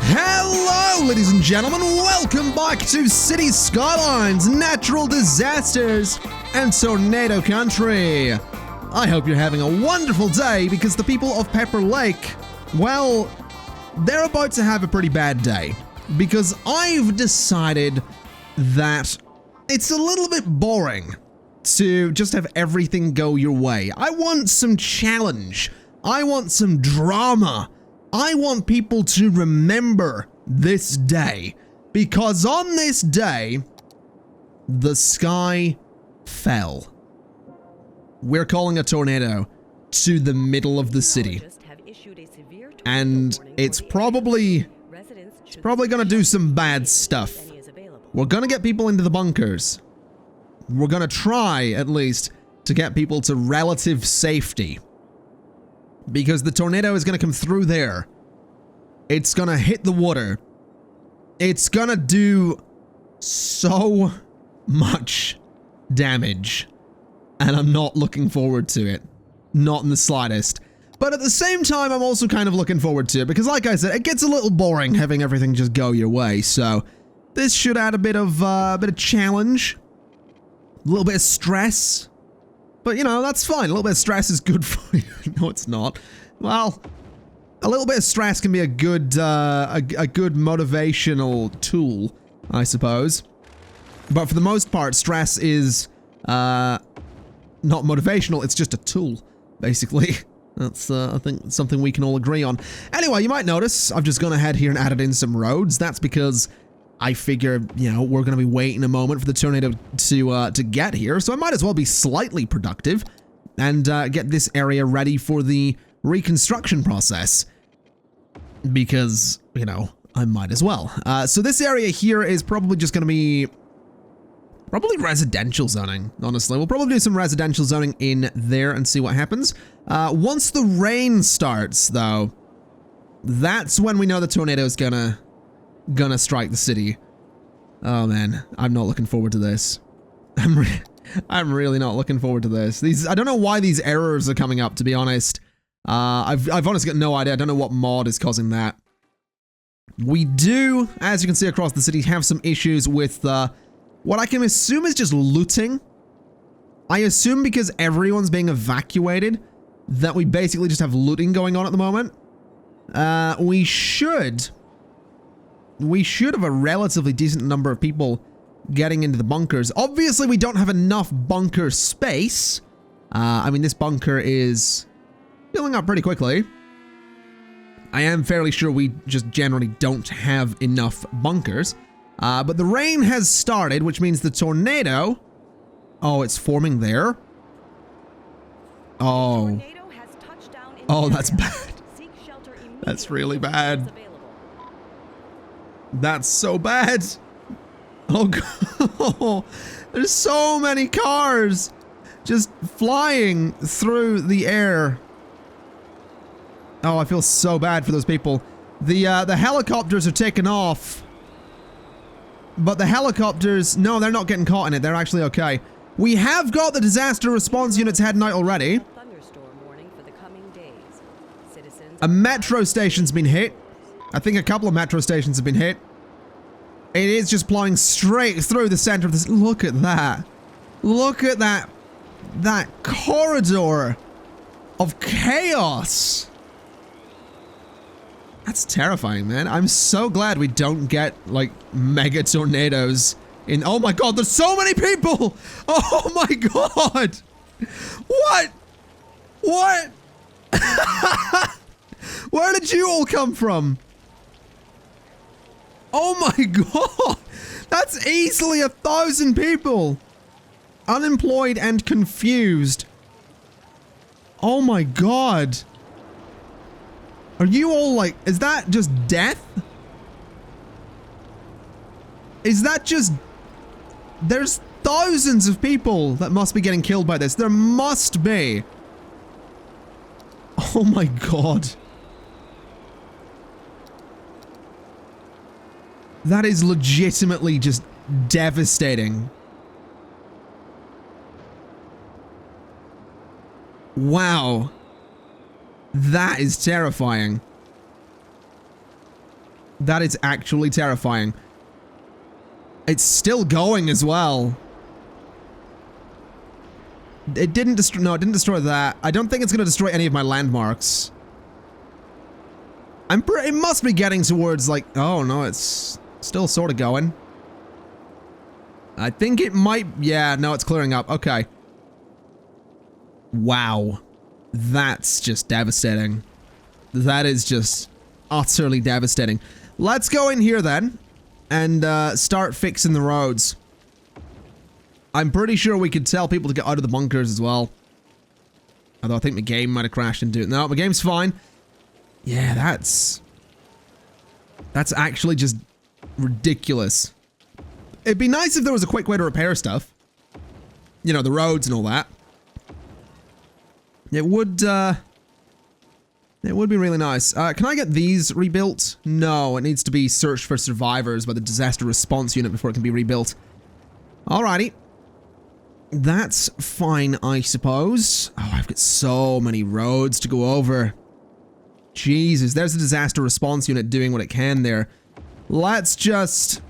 Hello, ladies and gentlemen. Welcome back to City Skylines, Natural Disasters, and Tornado Country. I hope you're having a wonderful day because the people of Pepper Lake, well, they're about to have a pretty bad day because I've decided that it's a little bit boring to just have everything go your way. I want some challenge. I want some drama. I want people to remember this day, because on this day, the sky fell. We're calling a tornado to the middle of the city, and it's probably gonna do some bad stuff. We're gonna get people into the bunkers. We're gonna try, at least, to get people to relative safety. Because the tornado is going to come through there. It's going to hit the water. It's going to do so much damage. And I'm not looking forward to it. Not in the slightest. But at the same time, I'm also kind of looking forward to it. Because like I said, it gets a little boring having everything just go your way. So this should add a bit of challenge. A little bit of stress. But, you know, that's fine. A little bit of stress is good for you. No, it's not. Well, a little bit of stress can be a good motivational tool, I suppose. But for the most part, stress is not motivational. It's just a tool, basically. That's, I think, something we can all agree on. Anyway, you might notice I've just gone ahead here and added in some roads. That's because I figure, you know, we're going to be waiting a moment for the tornado to get here, so I might as well be slightly productive and get this area ready for the reconstruction process. Because, you know, I might as well. So this area here is probably just going to be residential zoning, honestly. We'll probably do some residential zoning in there and see what happens. Once the rain starts, though, that's when we know the tornado is gonna strike the city. Oh man, I'm not looking forward to this. I'm really not looking forward to this. I don't know why these errors are coming up, to be honest. I've honestly got no idea. I don't know what mod is causing that. We do, as you can see across the city, have some issues with what I can assume is just looting. I assume because everyone's being evacuated that we basically just have looting going on at the moment. We should have a relatively decent number of people getting into the bunkers. Obviously, we don't have enough bunker space. I mean, this bunker is filling up pretty quickly. I am fairly sure we just generally don't have enough bunkers. But the rain has started, which means the tornado... Oh, it's forming there? Oh. Oh, that's bad. That's really bad. That's so bad. Oh god. There's so many cars just flying through the air. Oh, I feel so bad for those people. The helicopters are taking off. But the helicopters, no, they're not getting caught in it. They're actually okay. We have got the disaster response units heading out already. A metro station's been hit. I think a couple of metro stations have been hit. It is just plowing straight through the center of this. Look at that. Look at that. That corridor of chaos. That's terrifying, man. I'm so glad we don't get, like, mega tornadoes in... Oh my god, there's so many people! Oh my god! What? What? Where did you all come from? Oh my god! That's easily 1,000 people! Unemployed and confused. Oh my god. Are you all like... Is that just death? Is that just... There's thousands of people that must be getting killed by this. There must be. Oh my god. That is legitimately just devastating. Wow. That is terrifying. That is actually terrifying. It's still going as well. It didn't destroy... No, it didn't destroy that. I don't think it's going to destroy any of my landmarks. It must be getting towards, like... Oh, no, it's still sort of going. I think it might... Yeah, no, it's clearing up. Okay. Wow. That's just devastating. That is just utterly devastating. Let's go in here then and start fixing the roads. I'm pretty sure we could tell people to get out of the bunkers as well. Although I think the game might have crashed into it. No, the game's fine. Yeah, that's actually just ridiculous. It'd be nice if there was a quick way to repair stuff. You know, the roads and all that. It would be really nice. Can I get these rebuilt? No, it needs to be searched for survivors by the disaster response unit before it can be rebuilt. Alrighty. That's fine, I suppose. Oh, I've got so many roads to go over. Jesus, there's the disaster response unit doing what it can there. Let's just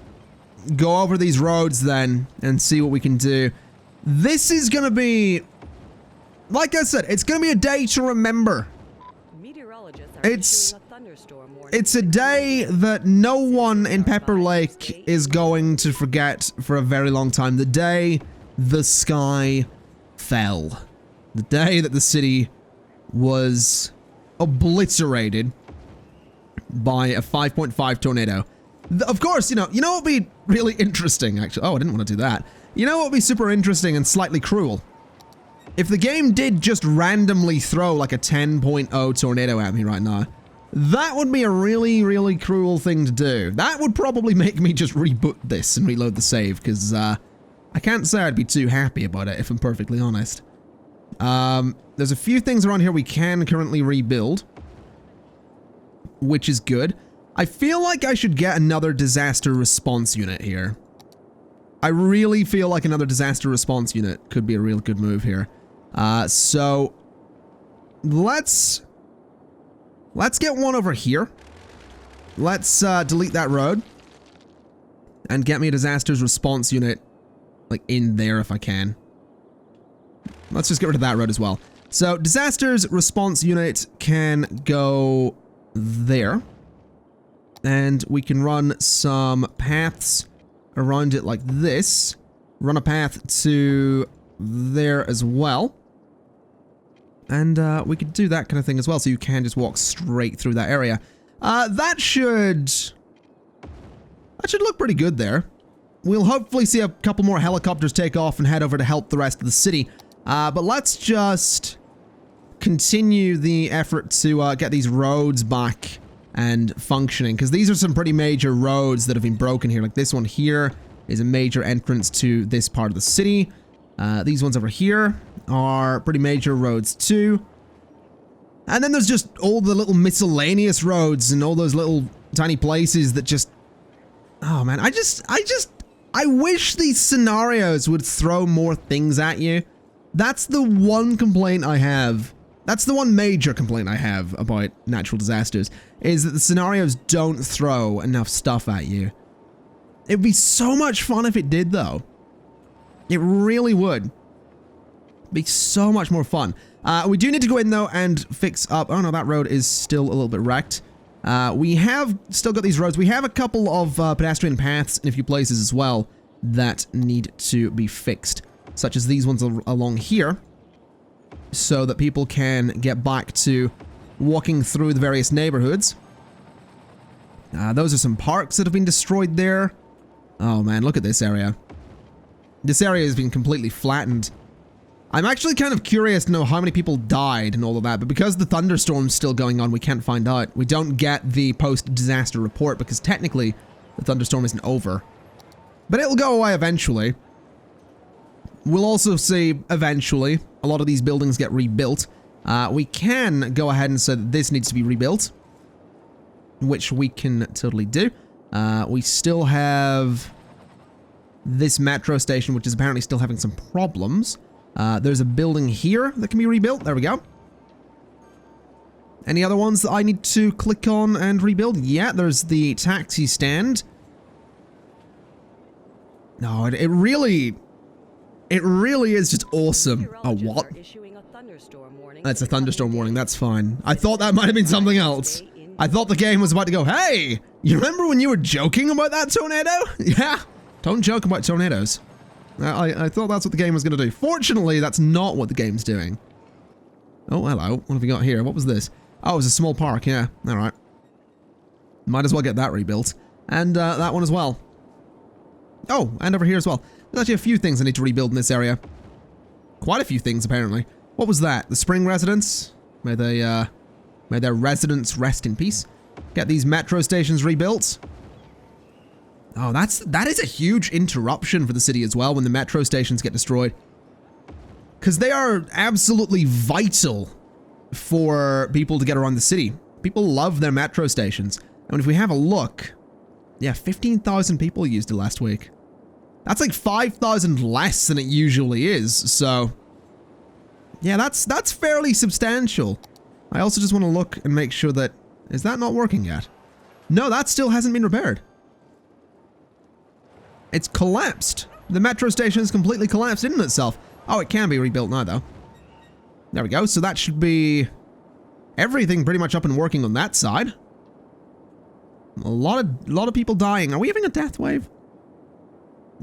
go over these roads then and see what we can do. This is gonna be... Like I said, it's gonna be a day to remember. It's a day that no one in Pepper Lake is going to forget for a very long time. The day the sky fell. The day that the city was obliterated by a 5.5 tornado. Of course, you know what would be really interesting, actually. Oh, I didn't want to do that. You know what would be super interesting and slightly cruel? If the game did just randomly throw like a 10.0 tornado at me right now, that would be a really, really cruel thing to do. That would probably make me just reboot this and reload the save, because I can't say I'd be too happy about it, if I'm perfectly honest. There's a few things around here we can currently rebuild, which is good. I feel like I should get another disaster response unit here. I really feel like another disaster response unit could be a real good move here. So let's get one over here. Let's delete that road and get me a disasters response unit like in there if I can. Let's just get rid of that road as well. So disasters response unit can go there, and we can run some paths around it like this. Run a path to there as well. And we could do that kind of thing as well, so you can just walk straight through that area. That should look pretty good there. We'll hopefully see a couple more helicopters take off and head over to help the rest of the city. But let's just continue the effort to get these roads back and functioning, because these are some pretty major roads that have been broken here. Like this one here is a major entrance to this part of the city. These ones over here are pretty major roads too. And then there's just all the little miscellaneous roads and all those little tiny places that just... Oh man, I wish these scenarios would throw more things at you. That's the one complaint I have. That's the one major complaint I have about natural disasters, is that the scenarios don't throw enough stuff at you. It'd be so much fun if it did, though. It really would. Be so much more fun. We do need to go in, though, and fix up... Oh, no, that road is still a little bit wrecked. We have still got these roads. We have a couple of pedestrian paths in a few places as well that need to be fixed, such as these ones along here, so that people can get back to walking through the various neighborhoods. Those are some parks that have been destroyed there. Oh man, look at this area. This area has been completely flattened. I'm actually kind of curious to know how many people died and all of that, but because the thunderstorm's still going on, we can't find out. We don't get the post-disaster report because technically the thunderstorm isn't over. But it'll go away eventually. We'll also see, eventually, a lot of these buildings get rebuilt. We can go ahead and say that this needs to be rebuilt, which we can totally do. We still have this metro station, which is apparently still having some problems. There's a building here that can be rebuilt. There we go. Any other ones that I need to click on and rebuild? Yeah, there's the taxi stand. No, it really is just awesome. Oh, what? That's a thunderstorm warning. That's fine. I thought that might have been something else. I thought the game was about to go, hey, you remember when you were joking about that tornado? Yeah, don't joke about tornadoes. I thought that's what the game was going to do. Fortunately, that's not what the game's doing. Oh, hello. What have we got here? What was this? Oh, it was a small park. Yeah, all right. Might as well get that rebuilt. And that one as well. Oh, and over here as well. There's actually a few things I need to rebuild in this area. Quite a few things, apparently. What was that? The spring residence? May their residents rest in peace. Get these metro stations rebuilt. Oh, that is a huge interruption for the city as well when the metro stations get destroyed. Because they are absolutely vital for people to get around the city. People love their metro stations. And if we have a look, yeah, 15,000 people used it last week. That's like 5,000 less than it usually is, so yeah, that's fairly substantial. I also just want to look and make sure that, is that not working yet? No, that still hasn't been repaired. It's collapsed. The metro station is completely collapsed in itself. Oh, it can be rebuilt now, though. There we go. So that should be everything pretty much up and working on that side. A lot of people dying. Are we having a death wave?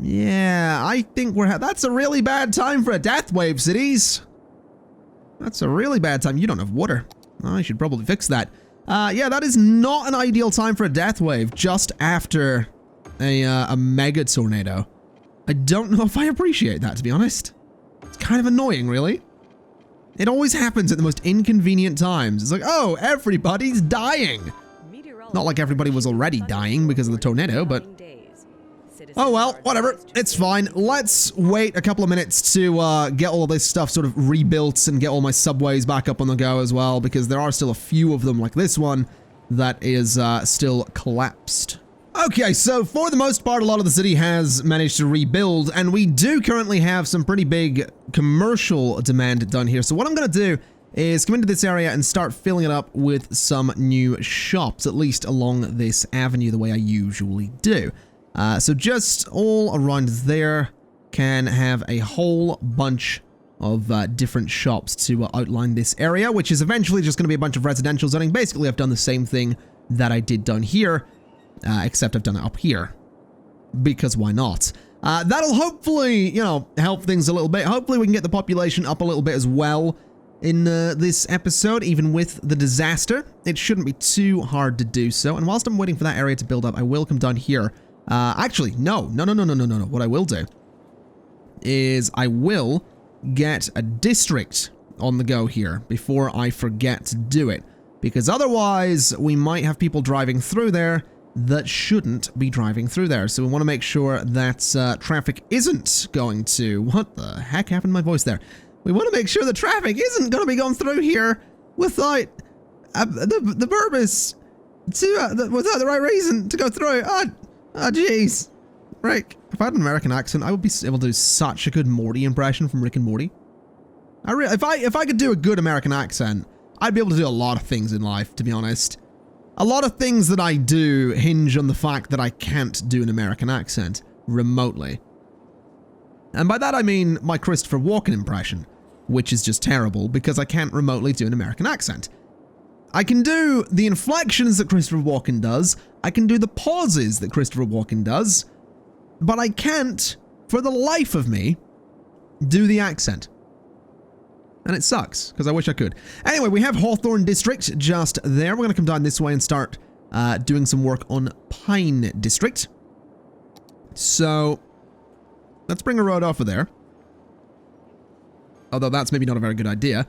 Yeah, I think that's a really bad time for a death wave, cities. That's a really bad time. You don't have water. I should probably fix that. Yeah, that is not an ideal time for a death wave just after a mega tornado. I don't know if I appreciate that, to be honest. It's kind of annoying, really. It always happens at the most inconvenient times. It's like, oh, everybody's dying. Not like everybody was already dying because of the tornado, but oh well, whatever. It's fine. Let's wait a couple of minutes to get all of this stuff sort of rebuilt and get all my subways back up on the go as well, because there are still a few of them like this one that is still collapsed. Okay, so for the most part, a lot of the city has managed to rebuild, and we do currently have some pretty big commercial demand done here. So what I'm going to do is come into this area and start filling it up with some new shops, at least along this avenue the way I usually do. So just all around there can have a whole bunch of different shops to outline this area, which is eventually just going to be a bunch of residential zoning. Basically, I've done the same thing that I did down here, except I've done it up here, because why not? That'll hopefully, you know, help things a little bit. Hopefully we can get the population up a little bit as well in this episode, even with the disaster. It shouldn't be too hard to do so. And whilst I'm waiting for that area to build up, I will come down here. Actually, no. What I will do is I will get a district on the go here before I forget to do it, because otherwise we might have people driving through there that shouldn't be driving through there. So we want to make sure that traffic isn't going to... What the heck happened to my voice there? We want to make sure the traffic isn't going to be going through here without the purpose to... without the right reason to go through. Oh, jeez. Rick, if I had an American accent, I would be able to do such a good Morty impression from Rick and Morty. If I could do a good American accent, I'd be able to do a lot of things in life, to be honest. A lot of things that I do hinge on the fact that I can't do an American accent remotely. And by that I mean my Christopher Walken impression, which is just terrible because I can't remotely do an American accent. I can do the inflections that Christopher Walken does, I can do the pauses that Christopher Walken does, but I can't, for the life of me, do the accent. And it sucks, because I wish I could. Anyway, we have Hawthorne District just there. We're going to come down this way and start doing some work on Pine District. So, let's bring a road off of there. Although that's maybe not a very good idea.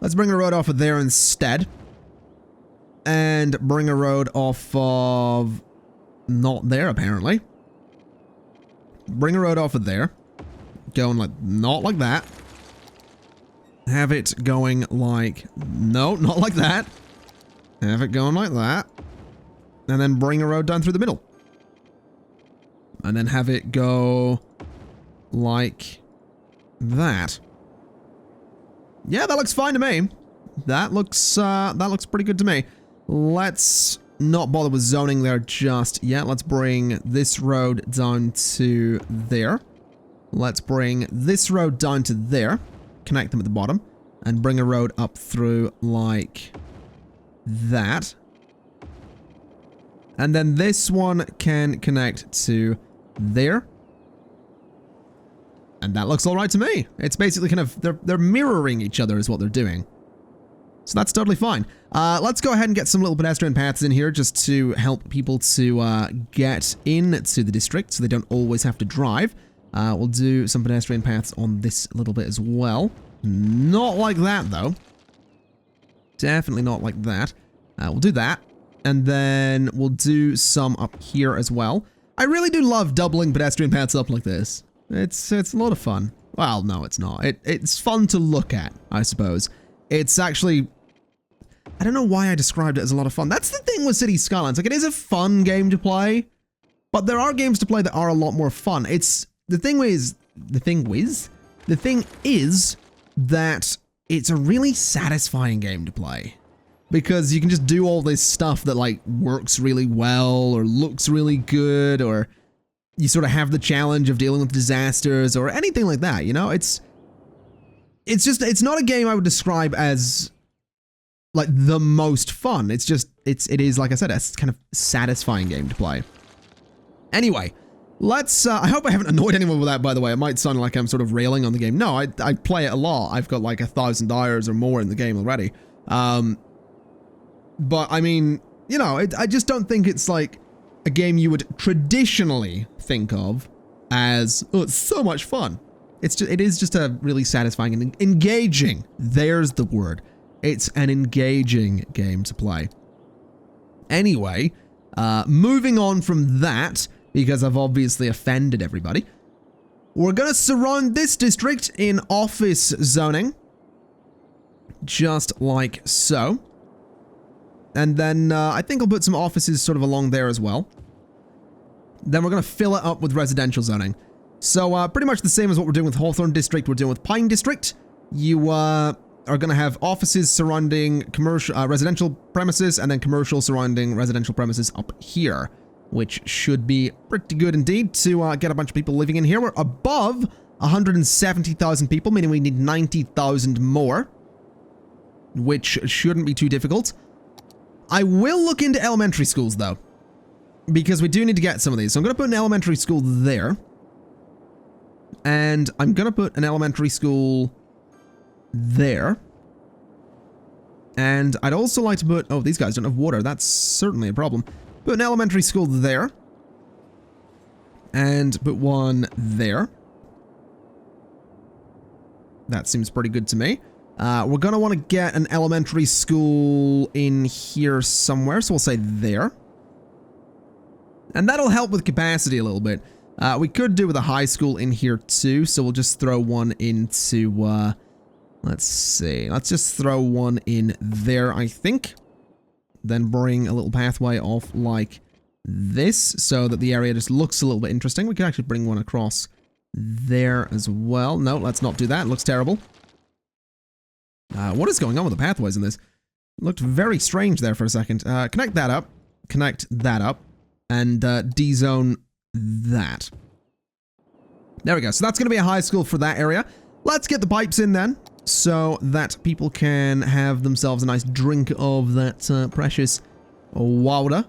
Let's bring a road off of there instead. And bring a road off of... not there, apparently. Bring a road off of there. Going like... not like that. Have it going like... no, not like that. Have it going like that. And then bring a road down through the middle. And then have it go... like... that. Yeah, that looks fine to me. that looks pretty good to me. Let's not bother with zoning there just yet. Let's bring this road down to there. Let's bring this road down to there. Connect them at the bottom. And bring a road up through like that. And then this one can connect to there. And that looks alright to me. It's basically kind of, they're mirroring each other is what they're doing. So that's totally fine. Let's go ahead and get some little pedestrian paths in here just to help people to get into the district so they don't always have to drive. We'll do some pedestrian paths on this little bit as well. Not like that, though. Definitely not like that. We'll do that. And then we'll do some up here as well. I really do love doubling pedestrian paths up like this. It's a lot of fun. Well, no, it's not. It's fun to look at, I suppose. It's actually... I don't know why I described it as a lot of fun. That's the thing with Cities Skylines. Like, it is a fun game to play, but there are games to play that are a lot more fun. The thing is that it's a really satisfying game to play. Because you can just do all this stuff that, like, works really well, or looks really good, or you sort of have the challenge of dealing with disasters, or anything like that, you know? It's not a game I would describe as, like, the most fun. It is, like I said, a kind of satisfying game to play. Anyway, let's, I hope I haven't annoyed anyone with that, by the way. It might sound like I'm sort of railing on the game. No, I play it a lot. I've got like 1,000 hours or more in the game already. But I mean, you know, I just don't think it's like a game you would traditionally think of as, oh, it's so much fun. It is just a really satisfying and engaging. There's the word. It's an engaging game to play. Anyway, moving on from that, because I've obviously offended everybody, we're going to surround this district in office zoning. Just like so. And then I think I'll put some offices sort of along there as well. Then we're going to fill it up with residential zoning. So pretty much the same as what we're doing with Hawthorne District, we're doing with Pine District. You are going to have offices surrounding commercial, residential premises, and then commercial surrounding residential premises up here, which should be pretty good indeed to get a bunch of people living in here. We're above 170,000 people, meaning we need 90,000 more, which shouldn't be too difficult. I will look into elementary schools, though, because we do need to get some of these. So I'm going to put an elementary school there. And I'm going to put an elementary school there. And I'd also like to put... Oh, these guys don't have water. That's certainly a problem. Put an elementary school there. And put one there. That seems pretty good to me. We're going to want to get an elementary school in here somewhere, so we'll say there. And that'll help with capacity a little bit. We could do with a high school in here too, so we'll just throw one into, let's see, let's just throw one in there, I think. Then bring a little pathway off like this, so that the area just looks a little bit interesting. We could actually bring one across there as well. No, let's not do that. It looks terrible. What is going on with the pathways in this? It looked very strange there for a second. Connect that up, and D-zone that. There we go. So that's going to be a high school for that area. Let's get the pipes in then, so that people can have themselves a nice drink of that precious water.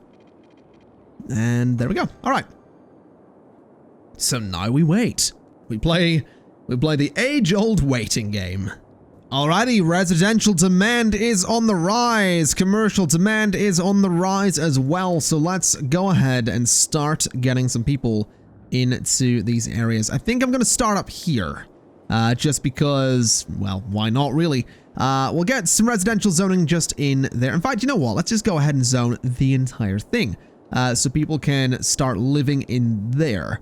And there we go. All right. So now we wait. We play the age-old waiting game. Alrighty, residential demand is on the rise. Commercial demand is on the rise as well. So let's go ahead and start getting some people into these areas. I think I'm going to start up here. Just because, well, why not really? We'll get some residential zoning just in there. In fact, you know what? Let's just go ahead and zone the entire thing. So people can start living in there.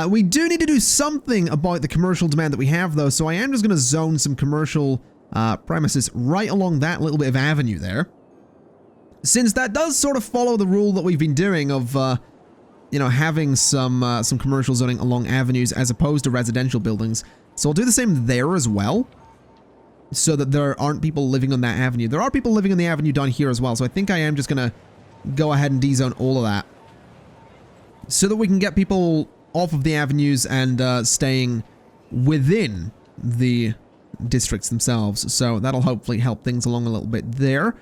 We do need to do something about the commercial demand that we have, though. So I am just going to zone some commercial premises right along that little bit of avenue there. Since that does sort of follow the rule that we've been doing of, you know, having some commercial zoning along avenues as opposed to residential buildings. So I'll do the same there as well. so that there aren't people living on that avenue. There are people living on the avenue down here as well, so I think I am just going to go ahead and D-zone all of that so that we can get people off of the avenues and staying within the districts themselves. So that'll hopefully help things along a little bit there.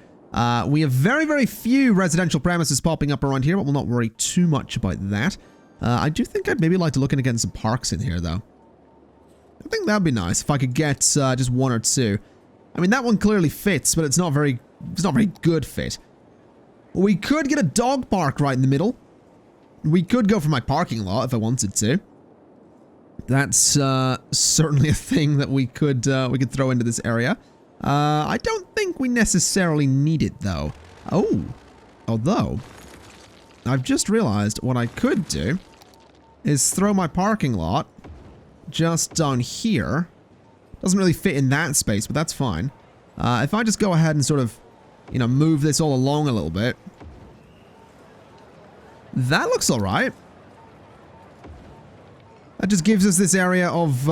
We have very, very few residential premises popping up around here, but we'll not worry too much about that. I do think I'd maybe like to look into getting some parks in here, though. I think that'd be nice if I could get just one or two. I mean, that one clearly fits, but it's not very good fit. We could get a dog park right in the middle. We could go for my parking lot if I wanted to. That's certainly a thing that we could throw into this area. I don't think we necessarily need it, though. Oh, although I've just realized what I could do is throw my parking lot just down here. Doesn't really fit in that space, but that's fine. If I just go ahead and sort of, you know, move this all along a little bit. That looks all right. That just gives us this area of,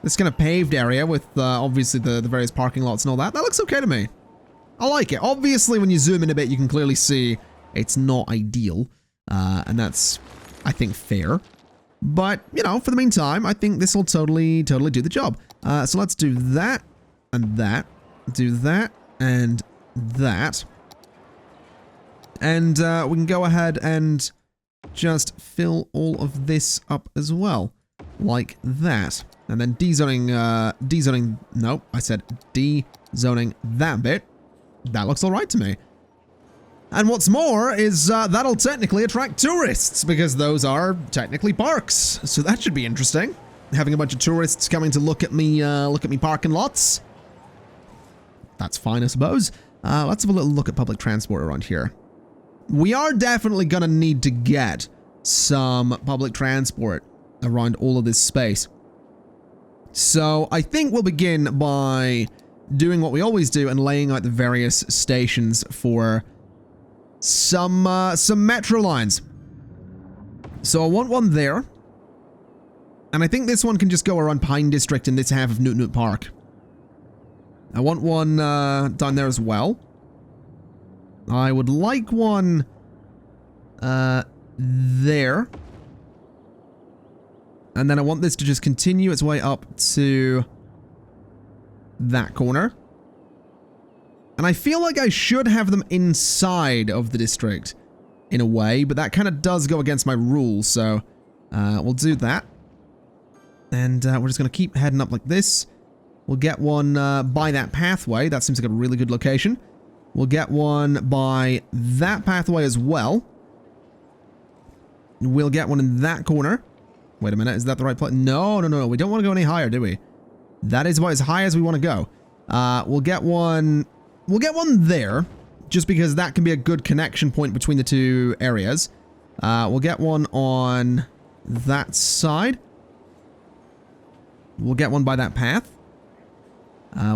this kind of paved area with, obviously, the various parking lots and all that. That looks okay to me. I like it. Obviously, when you zoom in a bit, you can clearly see it's not ideal. And that's, I think, fair. But, you know, for the meantime, I think this will totally do the job. So let's do that, and that, do that, and that. And we can go ahead and just fill all of this up as well, like that. And then dezoning, nope, I said dezoning that bit. That looks all right to me. And what's more is that'll technically attract tourists, because those are technically parks. So that should be interesting. Having a bunch of tourists coming to look at me parking lots. That's fine, I suppose. Let's have a little look at public transport around here. We are definitely gonna need to get some public transport around all of this space. So I think we'll begin by doing what we always do and laying out the various stations for some metro lines. So I want one there. And I think this one can just go around Pine District in this half of Newt Park. I want one down there as well. I would like one there. And then I want this to just continue its way up to that corner. And I feel like I should have them inside of the district in a way, but that kind of does go against my rules, so we'll do that. And we're just going to keep heading up like this. We'll get one by that pathway. That seems like a really good location. We'll get one by that pathway as well. We'll get one in that corner. Wait a minute, is that the right place? No. We don't want to go any higher, do we? That is about as high as we want to go. We'll get one there, just because that can be a good connection point between the two areas. We'll get one on that side. We'll get one by that path.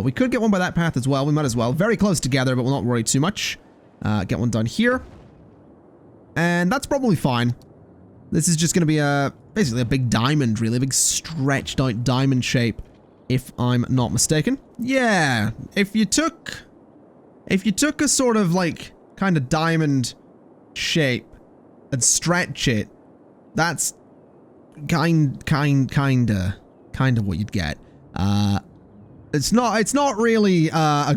We could get one by that path as well. We might as well. Very close together, but we'll not worry too much. Get one done here. And that's probably fine. This is just going to be basically a big diamond, really. A big stretched out diamond shape, if I'm not mistaken. Yeah, if you took a sort of like kind of diamond shape and stretch it, that's kind of what you'd get. It's not really not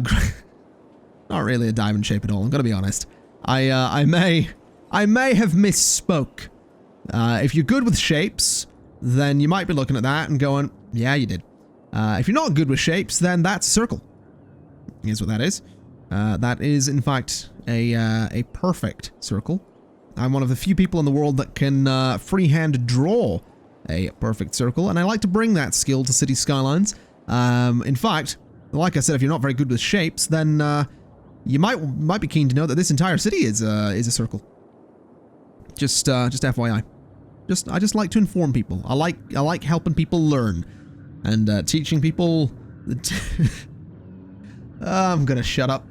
really a diamond shape at all. I'm gonna be honest. I may have misspoke. If you're good with shapes, then you might be looking at that and going, yeah, you did. If you're not good with shapes, then that's a circle. Here's what that is. That is, in fact, a perfect circle. I'm one of the few people in the world that can freehand draw a perfect circle, and I like to bring that skill to City Skylines. In fact, like I said, if you're not very good with shapes, then you might be keen to know that this entire city is a circle. Just FYI. I just like to inform people. I like helping people learn and teaching people. I'm gonna shut up.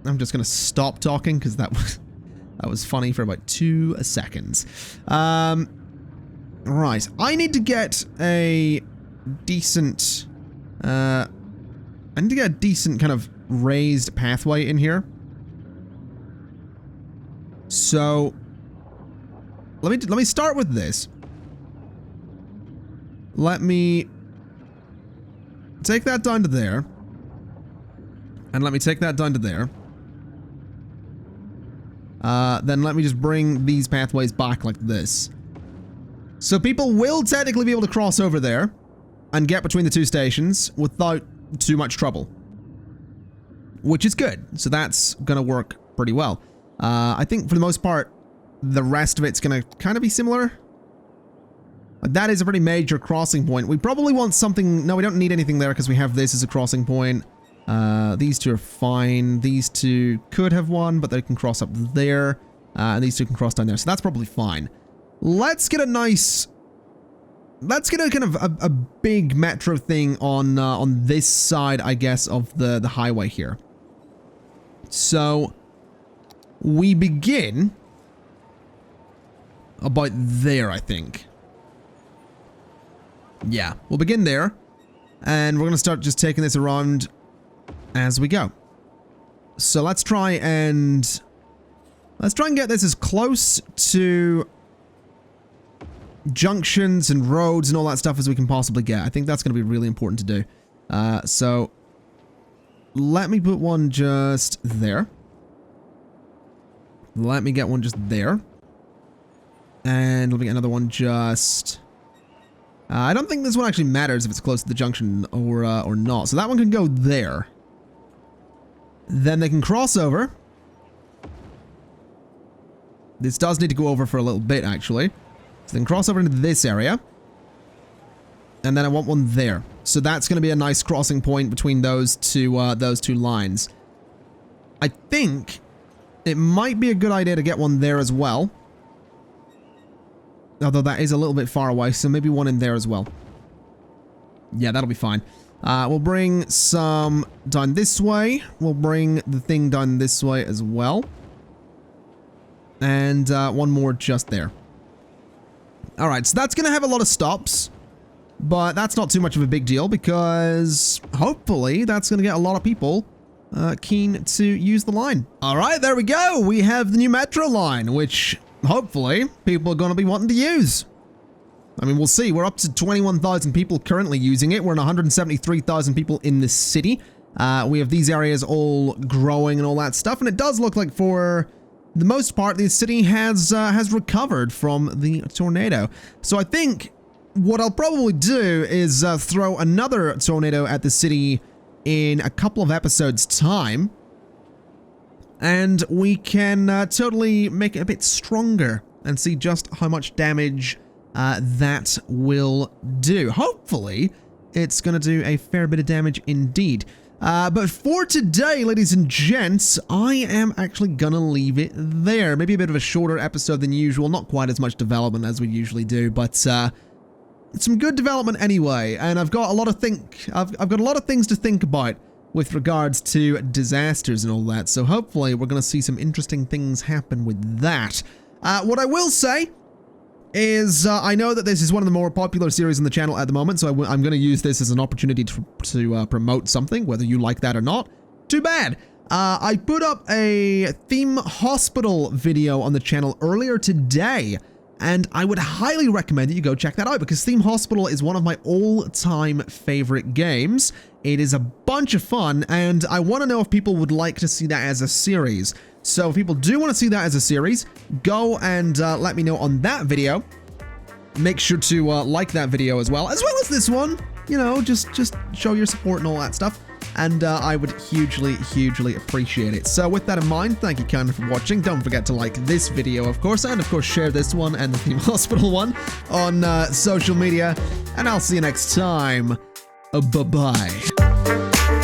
I'm just gonna stop talking because that was funny for about 2 seconds. Right, I need to get a decent I need to get a decent kind of raised pathway in here. So let me start with this. Let me take that down to there. And let me take that down to there. Then let me just bring these pathways back like this. So people will technically be able to cross over there and get between the two stations without too much trouble. Which is good. So that's gonna work pretty well. I think for the most part, the rest of it's gonna kind of be similar. That is a pretty major crossing point. We probably want something... No, we don't need anything there because we have this as a crossing point. These two are fine. These two could have one, but they can cross up there. And these two can cross down there. So that's probably fine. Let's get a nice... Let's get a kind of a big metro thing on this side, I guess, of the highway here. So we begin about there, I think. Yeah, we'll begin there, and we're going to start just taking this around as we go. So let's try and get this as close to junctions and roads and all that stuff as we can possibly get. I think that's going to be really important to do. So let me put one just there. Let me get one just there. And let me get another one just... I don't think this one actually matters if it's close to the junction or not. So that one can go there. Then they can cross over. This does need to go over for a little bit, actually. So they can cross over into this area. And then I want one there. So that's going to be a nice crossing point between those two lines. I think it might be a good idea to get one there as well. Although that is a little bit far away, so maybe one in there as well. Yeah, that'll be fine. We'll bring some down this way. We'll bring the thing down this way as well. And one more just there. Alright, so that's going to have a lot of stops. But that's not too much of a big deal because hopefully that's going to get a lot of people keen to use the line. Alright, there we go. We have the new metro line, which... hopefully, people are going to be wanting to use. I mean, we'll see. We're up to 21,000 people currently using it. We're in 173,000 people in the city. We have these areas all growing and all that stuff. And it does look like for the most part, the city has recovered from the tornado. So I think what I'll probably do is throw another tornado at the city in a couple of episodes' time. And we can totally make it a bit stronger and see just how much damage that will do. Hopefully, it's going to do a fair bit of damage indeed. But for today, ladies and gents, I am actually going to leave it there. Maybe a bit of a shorter episode than usual. Not quite as much development as we usually do, but some good development anyway. And I've got a lot of I've got a lot of things to think about with regards to disasters and all that, so hopefully we're going to see some interesting things happen with that. What I will say is I know that this is one of the more popular series on the channel at the moment, so I'm going to use this as an opportunity to promote something, whether you like that or not. Too bad! I put up a Theme Hospital video on the channel earlier today, and I would highly recommend that you go check that out because Theme Hospital is one of my all-time favorite games. It is a bunch of fun, and I want to know if people would like to see that as a series. So if people do want to see that as a series, go and let me know on that video. Make sure to like that video as well as this one. You know, just show your support and all that stuff. And I would hugely, hugely appreciate it. So with that in mind, thank you kindly for watching. Don't forget to like this video, of course, and of course share this one and the Theme Hospital one on social media. And I'll see you next time. Bye-bye.